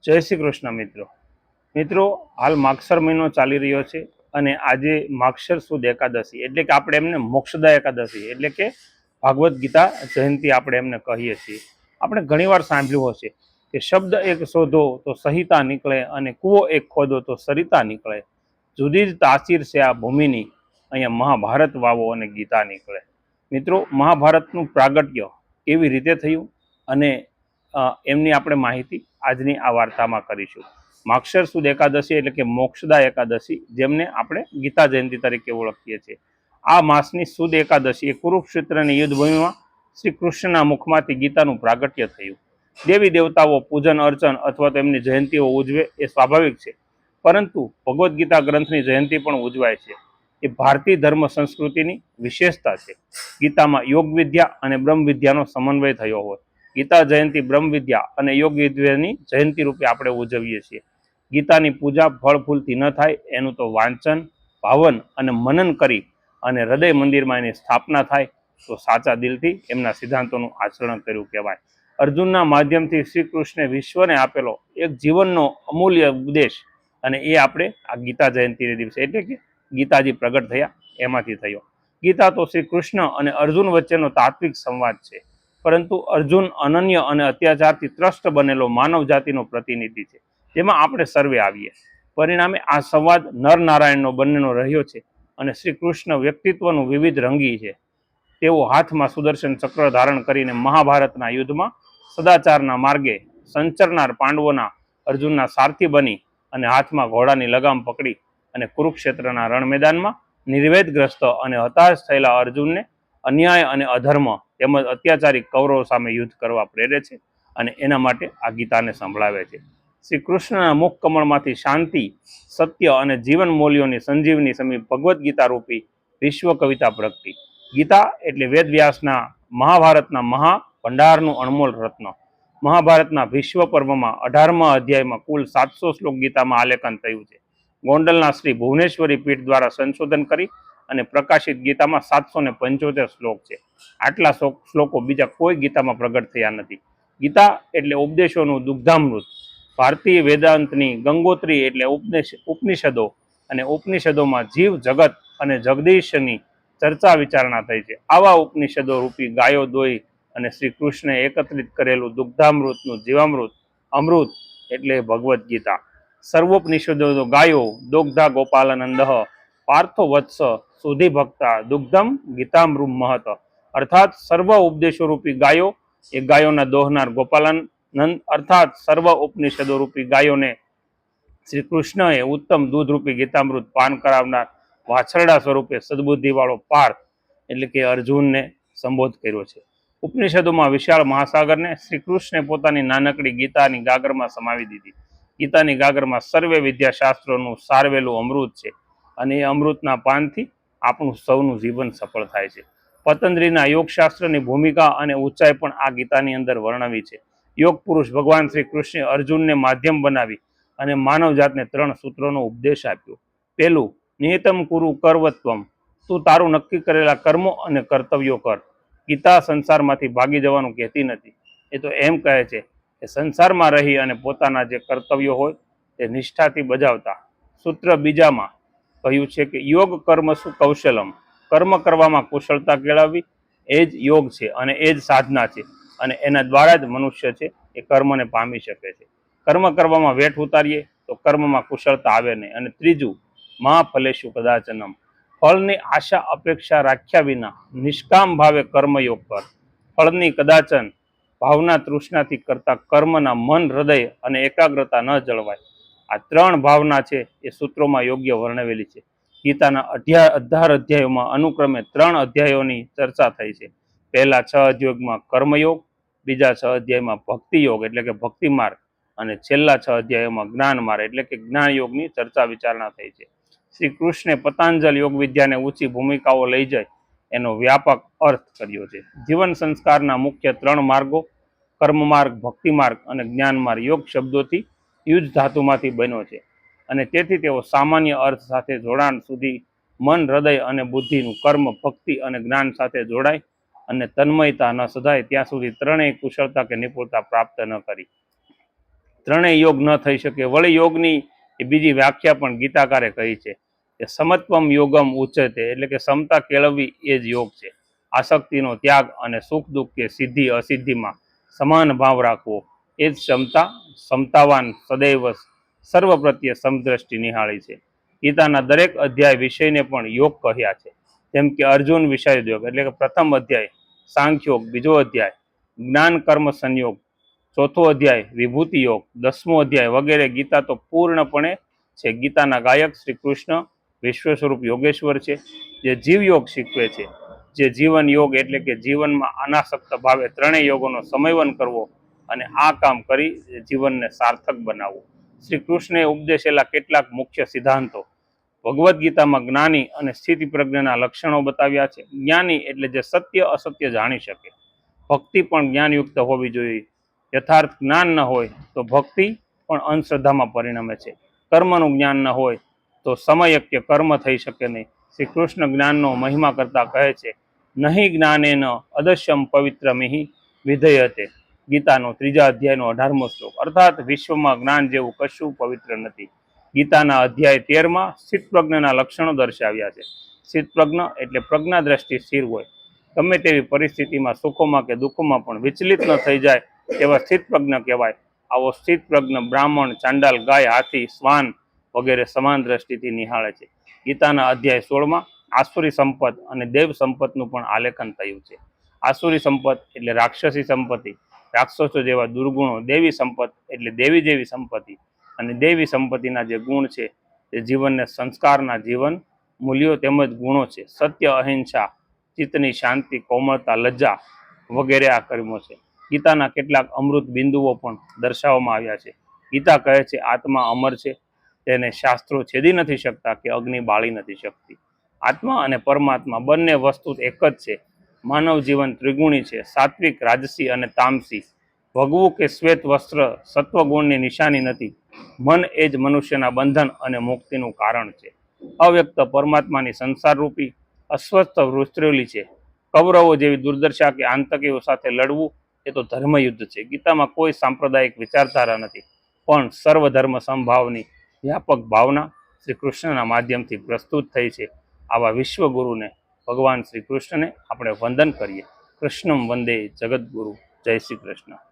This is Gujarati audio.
જય શ્રી કૃષ્ણ મિત્રો હાલ માગસર મહિનો ચાલી રહ્યો છે અને આજે માગસર સુદ એકાદશી એટલે કે આપણે એમને મોક્ષદા એકાદશી એટલે કે ભાગવત ગીતા જયંતિ આપણે એમને કહીએ છીએ। આપણે ઘણીવાર સાંભળ્યું હશે કે શબ્દ એક શોધો તો સંહિતા નીકળે અને કૂવો એક ખોદો તો સરિતા નીકળે, જુદી જ તાસીર છે આ ભૂમિની, અહીંયા મહાભારત વાવો અને ગીતા નીકળે। મિત્રો, મહાભારતનું પ્રાગટ્ય કેવી રીતે થયું અને એમની આપણે માહિતી આજની આ વાર્તામાં કરીશું। માગસર સુદ એકાદશી એટલે કે મોક્ષદા એકાદશી, જેમને આપણે ગીતા જયંતિ તરીકે ઓળખીએ છીએ। આ માસની સુદ એકાદશી એ કુરુક્ષેત્રની યુદ્ધભૂમિમાં શ્રી કૃષ્ણના મુખમાંથી ગીતાનું પ્રાગટ્ય થયું। દેવી દેવતાઓ પૂજન અર્ચન અથવા તો એમની જયંતિઓ ઉજવે એ સ્વાભાવિક છે, પરંતુ ભગવદ્ ગીતા ગ્રંથની જયંતિ પણ ઉજવાય છે। એ ભારતીય ધર્મ સંસ્કૃતિની વિશેષતા છે। ગીતામાં યોગ વિદ્યા અને બ્રહ્મ વિદ્યાનો સમન્વય થયો હોય। ગીતા જયંતિ બ્રહ્મ વિદ્યા અને યોગ વિદ્યાની જયંતિ રૂપે આપણે ઉજવીએ છીએ। ગીતાની પૂજા ફળ ફૂલથી ન થાય, એનું તો વાંચન, ભાવન અને મનન કરી અને હૃદય મંદિરમાં એની સ્થાપના થાય તો સાચા દિલથી એમના સિદ્ધાંતોનું આચરણ કર્યું કહેવાય। અર્જુનના માધ્યમથી શ્રી કૃષ્ણે વિશ્વને આપેલો એક જીવનનો અમૂલ્ય ઉપદેશ, અને એ આપણે આ ગીતા જયંતિને દિવસે એટલે કે ગીતાજી પ્રગટ થયા એમાંથી થયો। ગીતા તો શ્રી કૃષ્ણ અને અર્જુન વચ્ચેનો તાત્વિક સંવાદ છે, પરંતુ અર્જુન અનન્ય અને અત્યાચારથી ત્રસ્ત બનેલો માનવ જાતિનો પ્રતિનિધિ છે, જેમાં આપણે સર્વે આવીએ। પરિણામે આ સંવાદ નર નારાયણનો બંનેનો રહ્યો છે, અને શ્રી કૃષ્ણ વ્યક્તિત્વનું વિવિધ રંગી છે। તેઓ હાથમાં સુદર્શન ચક્ર ધારણ કરીને મહાભારતના યુદ્ધમાં સદાચારના માર્ગે સંચરનાર પાંડવોના અર્જુનના સારથી બની અને હાથમાં ઘોડાની લગામ પકડી અને કુરુક્ષેત્રના રણ મેદાનમાં નિર્વેદગ્રસ્ત અને હતાશ થયેલા અર્જુનને અન્યાય અને અધર્મ તેમજ અત્યાચારી કૌરવો સામે યુદ્ધ કરવા પ્રેરે છે, અને એના માટે આ ગીતાને સંભળાવે છે। શ્રી કૃષ્ણના મુખ કમળમાંથી શાંતિ, સત્ય અને જીવન મૂલ્યોની સંજીવની સમી ભગવદ્ ગીતા રૂપી વિશ્વ કવિતા પ્રગટી। ગીતા એટલે વેદવ્યાસના મહાભારતના મહાભંડારનું અણમોલ રત્ન। મહાભારતના ભીષ્મ પર્વમાં 18મા અધ્યાયમાં કુલ 700 શ્લોક ગીતામાં આલેખન થયું છે। ગોંડલના શ્રી ભુવનેશ્વરી પીઠ દ્વારા સંશોધન કરી અને પ્રકાશિત ગીતામાં 775 શ્લોક છે। આટલા શ્લોકો બીજા કોઈ ગીતામાં પ્રગટ થયા નથી। ગીતા એટલે ઉપદેશોનું દુગ્ધામૃત। ભારતીય વેદાંતની ગંગોત્રી એટલે ઉપનિષદો, અને ઉપનિષદોમાં જીવ જગત અને જગદીશની ચર્ચા વિચારણા થઈ છે। આવા ઉપનિષદો રૂપી ગાયો દોઈ અને શ્રી કૃષ્ણે એકત્રિત કરેલું દુગ્ધામૃતનું જીવામૃત અમૃત એટલે ભગવદ્ ગીતા। સર્વોપનિષદો ગાયો દોગ્ધા ગોપાલનંદ પાર્થો વત્સ સુધી ભક્તા દુગ્ધમ ગીતામૃત મહત, અર્થાત સર્વ ઉપદેશો રૂપી ગાયો એ ગાયોના દોહનાર ગોપાલનંદ, અર્થાત સર્વ ઉપનિષદો રૂપી ગાયોને શ્રી કૃષ્ણએ ઉત્તમ દૂધ રૂપી ગીતામૃત પાન કરાવનાર વાછરડા સ્વરૂપે સદબુદ્ધિવાળો પાર્થ એટલે કે અર્જુનને સંબોધ કર્યો છે। ઉપનિષદોમાં વિશાળ મહાસાગરને શ્રી કૃષ્ણે પોતાની નાનકડી ગીતાની ગાગરમાં સમાવી દીધી। ગીતાની ગાગરમાં સર્વે વિદ્યાશાસ્ત્રોનું સારવેલું અમૃત છે, અને એ અમૃતના પાનથી આપણું સૌનું જીવન સફળ થાય છે। પતંજલિના યોગશાસ્ત્રની ભૂમિકા અને ઊંચાઈ પણ આ ગીતાની અંદર વર્ણવી છે। યોગ પુરુષ ભગવાન શ્રી કૃષ્ણે અર્જુનને માધ્યમ બનાવી અને માનવ જાતને 3 સૂત્રોનો ઉપદેશ આપ્યો। પહેલું, નિયતમ કુરુ કર્વત્વમ, તું તારું નક્કી કરેલા કર્મો અને કર્તવ્યો કર। ગીતા સંસારમાંથી ભાગી જવાનું કહેતી નથી, એ તો એમ કહે છે કે સંસારમાં રહી અને પોતાના જે કર્તવ્યો હોય તે નિષ્ઠાથી બજાવતા। સૂત્ર બીજામાં કહ્યું છે કે યોગ કર્મ સુ કૌશલમ, કર્મ કરવામાં કુશળતા કેળવવી એ જ યોગ છે અને એ જ સાધના છે, અને એના દ્વારા જ મનુષ્ય છે એ કર્મને પામી શકે છે। કર્મ કરવામાં વેઠ ઉતારીએ તો કર્મમાં કુશળતા આવે નહીં। અને ત્રીજું, મહાફલેશુ કદાચનમ, ફળની આશા અપેક્ષા રાખ્યા વિના નિષ્કામ ભાવે કર્મયોગ કર। ફળની કદાચન ભાવના તૃષ્ણાથી કરતા કર્મના મન, હૃદય અને એકાગ્રતા ન જળવાય। આ 3 ભાવના છે એ સૂત્રોમાં યોગ્ય વર્ણવેલી છે। ગીતાના 18 અધ્યાયોમાં અનુક્રમે 3 અધ્યાયોની ચર્ચા થઈ છે। પહેલા 6 અધ્યાયોમાં કર્મયોગ, બીજા 6 અધ્યાયમાં ભક્તિ યોગ એટલે કે ભક્તિ માર્ગ, અને છેલ્લા 6 અધ્યાયોમાં જ્ઞાન માર્ગ એટલે કે જ્ઞાન યોગની ચર્ચા વિચારણા થઈ છે। શ્રી કૃષ્ણે પતંજલ યોગ વિદ્યાને ઊંચી ભૂમિકાઓ લઈ જાય એનો વ્યાપક અર્થ કર્યો છે। જીવન સંસ્કારના મુખ્ય 3 માર્ગો કર્મ માર્ગ, ભક્તિ માર્ગ અને જ્ઞાન માર્ગ યોગ શબ્દોથી યુજ ધાતુમાંથી બન્યો છે, અને તેથી તેઓ સામાન્ય અર્થ સાથે જોડાણ સુધી મન, હૃદય અને બુદ્ધિનું કર્મ, ભક્તિ અને જ્ઞાન સાથે જોડાય અને તન્મયતા ન સધાય ત્યાં સુધી ત્રણેય કુશળતા કે નિપુણતા પ્રાપ્ત ન કરી। ત્રણેય યોગ ન થઈ શકે. વળી યોગની એ બીજી વ્યાખ્યા પણ ગીતાકારે કહી છે કે સમત્વમ યોગમ ઉચ્ચતે, એટલે કે સમતા કેળવવી એ જ યોગ છે. આસક્તિનો ત્યાગ અને સુખ દુઃખ કે સિદ્ધિ અસિદ્ધિમાં સમાન ભાવ રાખવો એ જ ક્ષમતા. સમતાવાન સદૈવ સર્વ પ્રત્યે સમદ્રષ્ટિ નિહાળી છે. ગીતાના દરેક અધ્યાય વિષયને પણ યોગ કહ્યા છે. જેમ કે અર્જુન વિષય યોગ એટલે કે પ્રથમ અધ્યાય સાંખ્યોગ, બીજો અધ્યાય જ્ઞાન કર્મ સંયોગ, ચોથો અધ્યાય વિભૂતિ યોગ, 10મો અધ્યાય વગેરે. ગીતા તો પૂર્ણપણે છે. ગીતાના ગાયક શ્રી કૃષ્ણ વિશ્વ સ્વરૂપ યોગેશ્વર છે, જે જીવ યોગ શીખવે છે. જે જીવન યોગ એટલે કે જીવનમાં અનાસક્ત ભાવે ત્રણેય યોગોનો સમન્વય કરવો અને આ કામ કરી જીવનને સાર્થક બનાવવું. શ્રી કૃષ્ણે ઉપદેશેલા કેટલાક મુખ્ય સિદ્ધાંતો ભગવદ્ ગીતામાં જ્ઞાની અને સ્થિતિ પ્રજ્ઞના લક્ષણો બતાવ્યા છે. જ્ઞાની એટલે જે સત્ય અસત્ય જાણી શકે. ભક્તિ પણ જ્ઞાનયુક્ત હોવી જોઈએ. યથાર્થ જ્ઞાન ન હોય તો ભક્તિ પણ અંધશ્રદ્ધામાં પરિણમે છે. કર્મનું જ્ઞાન ન હોય તો સમયક્ય કર્મ થઈ શકે નહીં. શ્રી કૃષ્ણ જ્ઞાનનો મહિમા કરતા કહે છે, નહીં જ્ઞાનેન અદશ્યમ પવિત્રમિહિ વિધેયતે. ગીતાનો 3 અધ્યાયનો 18મો શ્લોક. અર્થાત વિશ્વમાં જ્ઞાન જેવું કશું પવિત્ર નથી. ગીતાના અધ્યાય 13માં સ્થિતપ્રજ્ઞના લક્ષણો દર્શાવ્યા છે. સ્થિતપ્રજ્ઞ એટલે પ્રજ્ઞા દ્રષ્ટિ સ્થિર હોય, ગમે તેવી પરિસ્થિતિમાં સુખોમાં કે દુઃખોમાં પણ વિચલિત ન થઈ જાય એવા સ્થિતપ્રજ્ઞ કહેવાય. આવો સ્થિતપ્રજ્ઞ બ્રાહ્મણ, ચાંડાલ, ગાય, હાથી, શ્વાન વગેરે સમાન દ્રષ્ટિથી નિહાળે છે. ગીતાના અધ્યાય 16માં આસુરી સંપત અને દેવ સંપતનું પણ આલેખન થયું છે. આસુરી સંપત એટલે રાક્ષસી સંપત્તિ, રાક્ષસો જેવા દુર્ગુણો. દેવી સંપત એટલે દેવી જેવી સંપત્તિ. અને દેવી સંપત્તિના જે ગુણ છે તે જીવનને સંસ્કારના જીવન મૂલ્યો તેમજ ગુણો છે. સત્ય, અહિંસા, ચિત્તની શાંતિ, કોમળતા, લજ્જા વગેરે આ કર્મો છે. ગીતાના કેટલાક અમૃત બિંદુઓ પણ દર્શાવવામાં આવ્યા છે. ગીતા કહે છે આત્મા અમર છે, તેને શાસ્ત્રો છેદી નથી શકતા કે અગ્નિ બાળી નથી શકતી. આત્મા અને પરમાત્મા બંને વસ્તુ એક જ છે. માનવ જીવન ત્રિગુણી છે, સાત્વિક, રાજસી અને તામસી. ભગવું કે શ્વેત વસ્ત્ર સત્વગુણની નિશાની નથી. મન એ જ મનુષ્યના બંધન અને મુક્તિનું કારણ છે. અવ્યક્ત પરમાત્માની સંસારરૂપી અસ્વસ્થ વૃત્રેલી છે. કૌરવો જેવી દુર્દશા કે આતંકીઓ સાથે લડવું એ તો ધર્મયુદ્ધ છે. ગીતામાં કોઈ સાંપ્રદાયિક વિચારધારા નથી, પણ સર્વધર્મ સમભાવની વ્યાપક ભાવના શ્રી કૃષ્ણના માધ્યમથી પ્રસ્તુત થઈ છે. આવા વિશ્વગુરુને ભગવાન શ્રી કૃષ્ણને આપણે વંદન કરીએ. કૃષ્ણમ વંદે જગદગુરુ. જય શ્રી કૃષ્ણ.